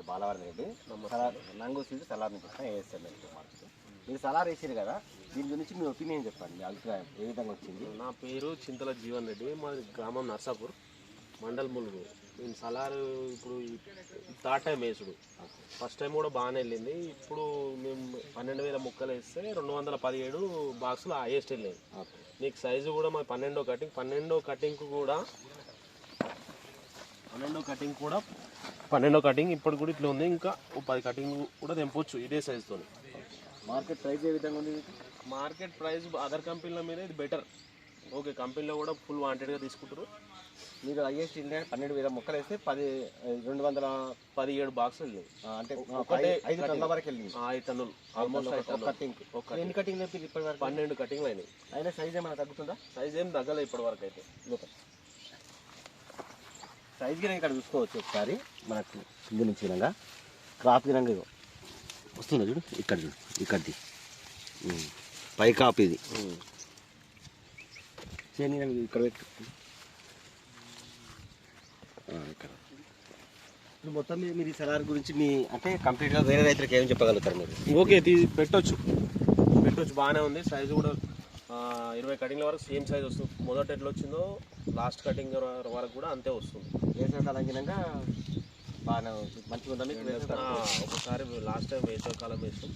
పేరు బాలవర్ధన్ రెడ్డి. నంగు సీడ్ సలార్ నుంచి వస్తాను ఏఎస్ఎం మార్కెట్. మీరు సలార్ వేసారు కదా, దీని గురించి మీ ఒపీనియన్ చెప్పండి, మీ అభిప్రాయం ఏ విధంగా వచ్చింది? నా పేరు చింతల జీవన్ రెడ్డి, మాది గ్రామం నర్సాపూర్, మండల్ ములుగు. నేను సలార్ ఇప్పుడు థర్డ్ టైం వేసుడు. ఫస్ట్ టైం కూడా బాగానే వెళ్ళింది. ఇప్పుడు మేము 12,000 మొక్కలు వేస్తే 217 బాక్సులు హైయెస్ట్ వెళ్ళింది. నీకు సైజు కూడా మాది 12వ కటింగ్. 12వ కటింగ్ ఇప్పుడు కూడా ఇట్లా ఉంది. ఇంకా 10 కటింగ్ కూడా తెంపొచ్చు ఇదే సైజుతో. మార్కెట్ ప్రైస్ ఏ విధంగా ఉంది? మార్కెట్ ప్రైస్ అదర్ కంపెనీల మీద ఇది బెటర్. ఓకే, కంపెనీలో కూడా ఫుల్ వాంటెడ్గా తీసుకుంటారు. మీరు హైయెస్ట్ ఇండియా 12,000 మొక్కలు వేస్తే 217 బాక్సులు వెళ్ళింది. అంటే 5 టన్నుల వరకు వెళ్ళింది. 5 టన్నులు ఆల్మోస్ట్. ఎన్ని కటింగ్ ఇప్పటి వరకు? 12 కటింగ్లు అయినాయి. అయినా సైజ్ ఏమైనా తగ్గుతుందా? సైజ్ ఏం తగ్గలే ఇప్పటి వరకు అయితే. సైజ్ గిరంగా ఇక్కడ చూసుకోవచ్చు ఒకసారి. మనకు కింద నుంచి విధంగా క్రాప్ గిరంగా వస్తుంది చూడు, ఇక్కడ చూడు, ఇక్కడిది పై కాప్ ఇది చేని ఇక్కడ పెట్టు. ఇక్కడ మొత్తం మీరు ఈ సలార్ గురించి మీ అంటే కంప్లీట్గా వేరే రైతులకు ఏం చెప్పగలుగుతారు మీరు? ఓకే, పెట్టొచ్చు బాగానే ఉంది. సైజు కూడా 20 కటింగ్ల వరకు సేమ్ సైజ్ వస్తుంది. మొదట ఎట్లా వచ్చిందో లాస్ట్ కటింగ్ వరకు కూడా అంతే వస్తుంది. వేసవికాలం కింద బాగానే మంచిగా ఉందా మీకు? ఒకసారి లాస్ట్ టైం వేసవికాలం వేసాం.